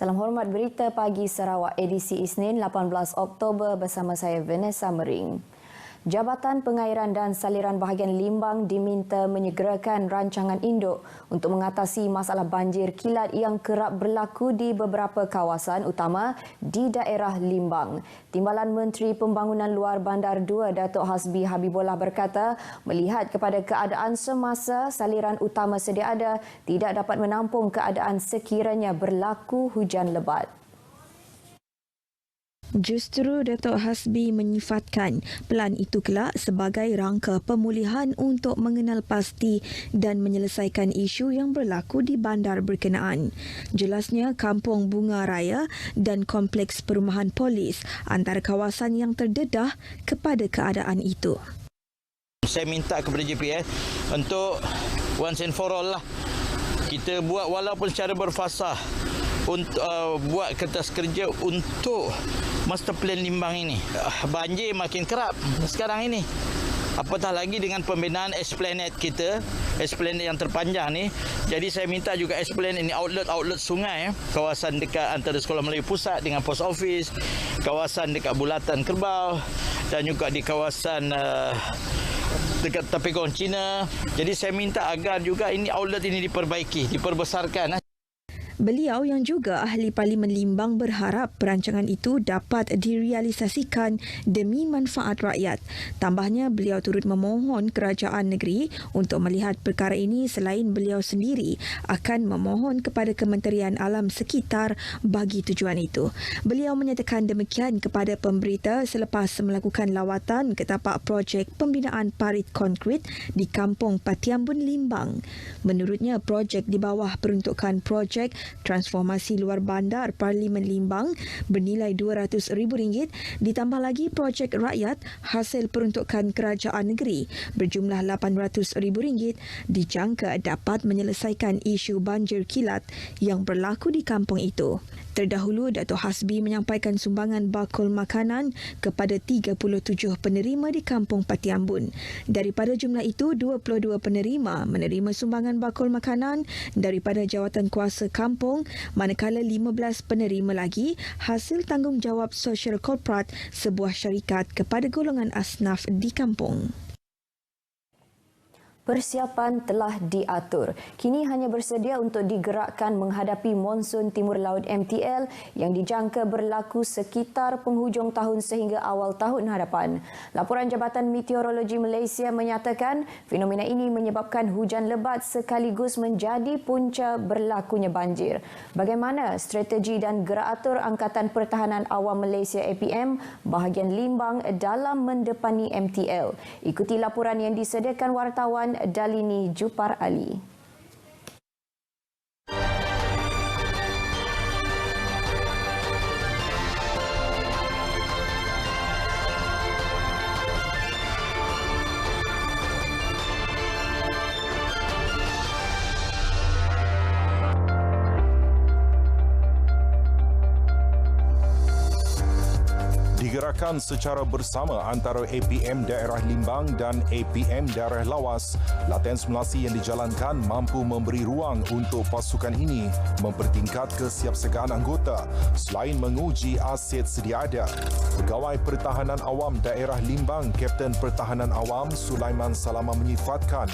Salam hormat berita pagi Sarawak edisi Isnin 18 Oktober bersama saya Vanessa Mering. Jabatan Pengairan dan Saliran Bahagian Limbang diminta menyegerakan rancangan induk untuk mengatasi masalah banjir kilat yang kerap berlaku di beberapa kawasan utama di daerah Limbang. Timbalan Menteri Pembangunan Luar Bandar 2 Datuk Hasbi Habibullah berkata, melihat kepada keadaan semasa, saliran utama sedia ada tidak dapat menampung keadaan sekiranya berlaku hujan lebat. Justru Datuk Hasbi menyifatkan pelan itu kelak sebagai rangka pemulihan untuk mengenal pasti dan menyelesaikan isu yang berlaku di bandar berkenaan. Jelasnya Kampung Bunga Raya dan Kompleks Perumahan Polis antara kawasan yang terdedah kepada keadaan itu. Saya minta kepada JPS untuk once and for all lah. Kita buat walaupun secara berfasah untuk buat kertas kerja untuk master plan Limbang ini. Banjir makin kerap sekarang ini. Apatah lagi dengan pembinaan Esplanade kita, Esplanade yang terpanjang ni. Jadi saya minta juga Esplanade ini outlet sungai, kawasan dekat antara Sekolah Melayu Pusat dengan Post Office, kawasan dekat Bulatan Kerbau dan juga di kawasan dekat Tapegong Cina. Jadi saya minta agar juga ini outlet ini diperbaiki, diperbesarkan. Beliau yang juga ahli Parlimen Limbang berharap perancangan itu dapat direalisasikan demi manfaat rakyat. Tambahnya, beliau turut memohon kerajaan negeri untuk melihat perkara ini selain beliau sendiri akan memohon kepada Kementerian Alam Sekitar bagi tujuan itu. Beliau menyatakan demikian kepada pemberita selepas melakukan lawatan ke tapak projek pembinaan parit konkrit di Kampung Patiambun Limbang. Menurutnya, projek di bawah peruntukan projek Transformasi Luar Bandar Parlimen Limbang bernilai RM200,000 ditambah lagi projek rakyat hasil peruntukan kerajaan negeri berjumlah RM800,000 dijangka dapat menyelesaikan isu banjir kilat yang berlaku di kampung itu. Terdahulu, Datuk Hasbi menyampaikan sumbangan bakul makanan kepada 37 penerima di Kampung Patiambun. Daripada jumlah itu, 22 penerima menerima sumbangan bakul makanan daripada jawatan kuasa kampung, manakala 15 penerima lagi hasil tanggungjawab sosial korporat sebuah syarikat kepada golongan asnaf di kampung. Persiapan telah diatur. Kini hanya bersedia untuk digerakkan menghadapi monsun timur laut MTL yang dijangka berlaku sekitar penghujung tahun sehingga awal tahun hadapan. Laporan Jabatan Meteorologi Malaysia menyatakan fenomena ini menyebabkan hujan lebat sekaligus menjadi punca berlakunya banjir. Bagaimana strategi dan gerak atur Angkatan Pertahanan Awam Malaysia APM bahagian Limbang dalam mendepani MTL? Ikuti laporan yang disediakan wartawan Dalini Jupar Ali. Digerakkan secara bersama antara APM Daerah Limbang dan APM Daerah Lawas, latihan simulasi yang dijalankan mampu memberi ruang untuk pasukan ini mempertingkat kesiapsiagaan anggota selain menguji aset sedia ada. Pegawai Pertahanan Awam Daerah Limbang, Kapten Pertahanan Awam Sulaiman Salama menyifatkan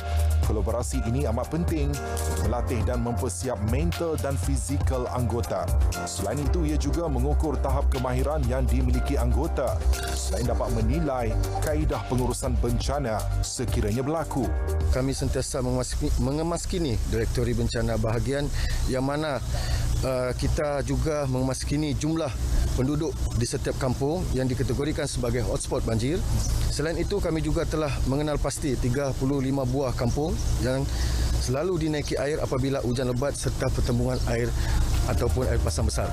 kolaborasi ini amat penting untuk melatih dan mempersiap mental dan fizikal anggota. Selain itu, ia juga mengukur tahap kemahiran yang dimiliki anggota selain dapat menilai kaedah pengurusan bencana sekiranya berlaku. Kami sentiasa mengemaskini Direktori Bencana Bahagian yang mana kita juga mengemaskini jumlah penduduk di setiap kampung yang dikategorikan sebagai hotspot banjir. Selain itu, kami juga telah mengenal pasti 35 buah kampung yang selalu dinaiki air apabila hujan lebat serta pertembungan air ataupun air pasang besar.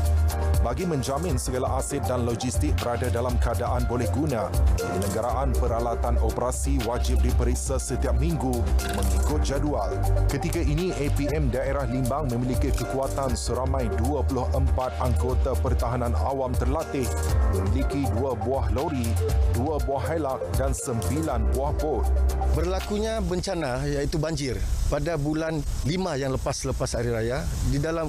Bagi menjamin segala aset dan logistik berada dalam keadaan boleh guna, penyelenggaraan peralatan operasi wajib diperiksa setiap minggu mengikut jadual. Ketika ini, APM Daerah Limbang memiliki kekuatan seramai 24 anggota pertahanan awam terlatih, memiliki 2 buah lori, 2 buah helak dan 9 buah bot. Berlakunya bencana iaitu banjir pada bulan 5 yang lepas hari raya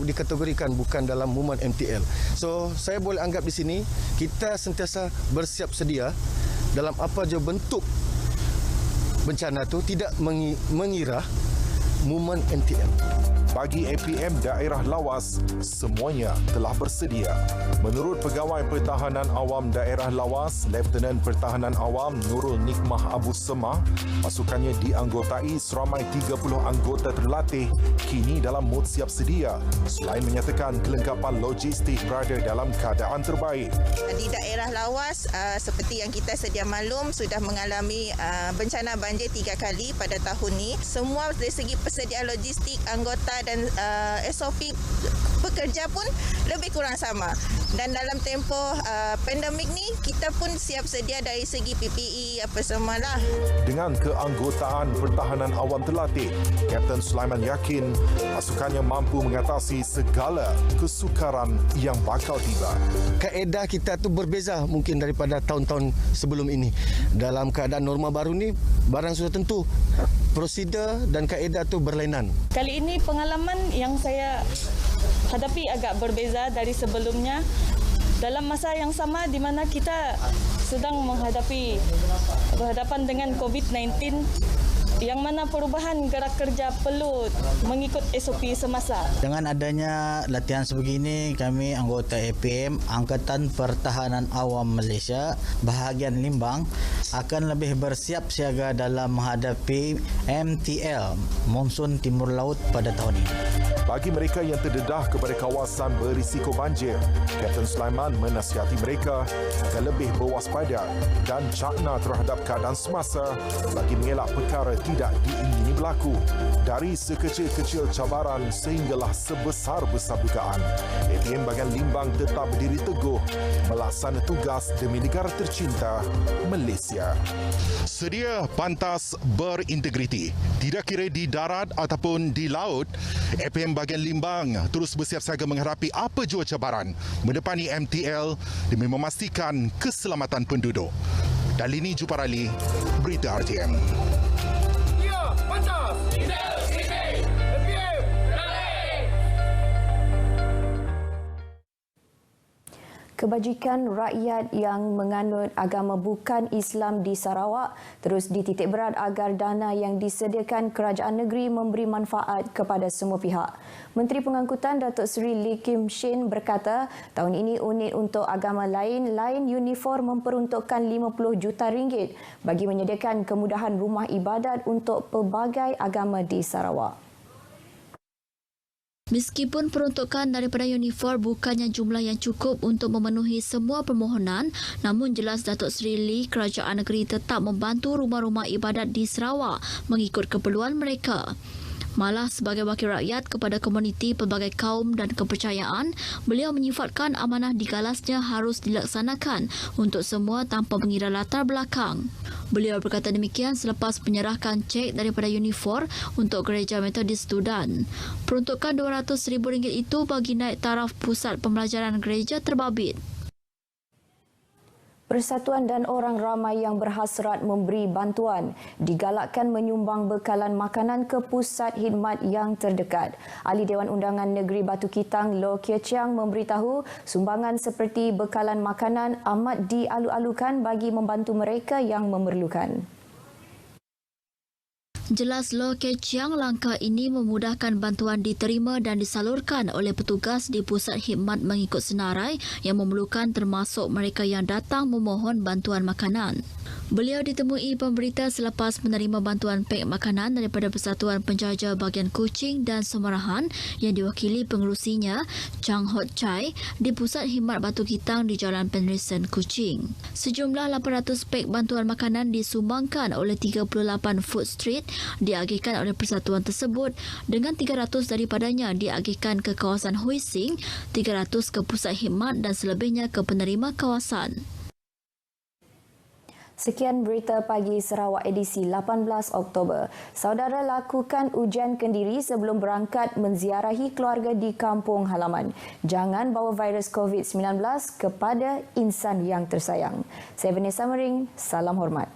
dikategorikan dan bukan dalam movement MTL. So, saya boleh anggap di sini kita sentiasa bersiap sedia dalam apa je bentuk bencana tu, tidak mengira movement MTL. Bagi APM Daerah Lawas, semuanya telah bersedia. Menurut Pegawai Pertahanan Awam Daerah Lawas, Lieutenant Pertahanan Awam Nurul Nikmah Abu Semah, pasukannya dianggotai seramai 30 anggota terlatih kini dalam mod siap sedia. Selain menyatakan kelengkapan logistik berada dalam keadaan terbaik. Di daerah Lawas, seperti yang kita sedia maklum, sudah mengalami bencana banjir 3 kali pada tahun ini. Semua dari segi persediaan logistik, anggota dan SOP pekerja pun lebih kurang sama. Dan dalam tempoh pandemik ni, kita pun siap sedia dari segi PPE apa semualah. Dengan keanggotaan pertahanan awam terlatih, Kapten Sulaiman yakin pasukannya mampu mengatasi segala kesukaran yang bakal tiba. Kaedah kita tu berbeza mungkin daripada tahun-tahun sebelum ini. Dalam keadaan norma baru ni, barang sudah tentu, prosedur dan kaedah tu berlainan. Kali ini pengalaman yang saya hadapi agak berbeza dari sebelumnya. Dalam masa yang sama di mana kita sedang berhadapan dengan COVID-19, yang mana perubahan gerak kerja perlu mengikut SOP semasa. Dengan adanya latihan sebegini, kami anggota APM Angkatan Pertahanan Awam Malaysia bahagian Limbang akan lebih bersiap siaga dalam menghadapi MTL Monsun Timur Laut pada tahun ini. Bagi mereka yang terdedah kepada kawasan berisiko banjir, Kapten Sulaiman menasihati mereka agar lebih berwaspada dan cakna terhadap keadaan semasa bagi mengelak perkara tidak diingini berlaku. Dari sekecil-kecil cabaran sehinggalah sebesar-besar dugaan, APM bahagian Limbang tetap berdiri teguh melaksanakan tugas demi negara tercinta, Malaysia. Sedia, pantas, berintegriti. Tidak kira di darat ataupun di laut, APM bahagian Limbang terus bersiap siaga menghadapi apa jua cabaran mendepani MTL demi memastikan keselamatan penduduk. Dalini Juparali, Berita RTM. Kebajikan rakyat yang menganut agama bukan Islam di Sarawak terus dititik berat agar dana yang disediakan kerajaan negeri memberi manfaat kepada semua pihak. Menteri Pengangkutan Datuk Seri Lee Kim Shin berkata, tahun ini unit untuk agama lain uniform memperuntukkan RM50 juta bagi menyediakan kemudahan rumah ibadat untuk pelbagai agama di Sarawak. Meskipun peruntukan daripada uniform bukannya jumlah yang cukup untuk memenuhi semua permohonan, namun jelas Datuk Seri Lee, kerajaan negeri tetap membantu rumah-rumah ibadat di Sarawak mengikut keperluan mereka. Malah sebagai wakil rakyat kepada komuniti pelbagai kaum dan kepercayaan, beliau menyifatkan amanah digalasnya harus dilaksanakan untuk semua tanpa mengira latar belakang. Beliau berkata demikian selepas menyerahkan cek daripada uniform untuk Gereja Metodis Tudan. Peruntukan RM200,000 itu bagi naik taraf pusat pembelajaran gereja terbabit. Persatuan dan orang ramai yang berhasrat memberi bantuan digalakkan menyumbang bekalan makanan ke pusat khidmat yang terdekat. Ahli Dewan Undangan Negeri Batu Kitang, Loh Kie Chiang memberitahu sumbangan seperti bekalan makanan amat dialu-alukan bagi membantu mereka yang memerlukan. Jelas Loh Kie Chiang, langkah ini memudahkan bantuan diterima dan disalurkan oleh petugas di pusat khidmat mengikut senarai yang memerlukan termasuk mereka yang datang memohon bantuan makanan. Beliau ditemui pemberita selepas menerima bantuan pek makanan daripada Persatuan Penjaja Bahagian Kuching dan Somarahan yang diwakili pengerusinya, Chang Hot Chai, di Pusat Khidmat Batu Kitang di Jalan Penrisen, Kuching. Sejumlah 800 pek bantuan makanan disumbangkan oleh 38 food street diagihkan oleh persatuan tersebut, dengan 300 daripadanya diagihkan ke kawasan Hui Sing, 300 ke Pusat Khidmat dan selebihnya ke penerima kawasan. Sekian berita pagi Sarawak edisi 18 Oktober. Saudara lakukan ujian kendiri sebelum berangkat menziarahi keluarga di kampung halaman. Jangan bawa virus COVID-19 kepada insan yang tersayang. Saya Vanessa Mering, salam hormat.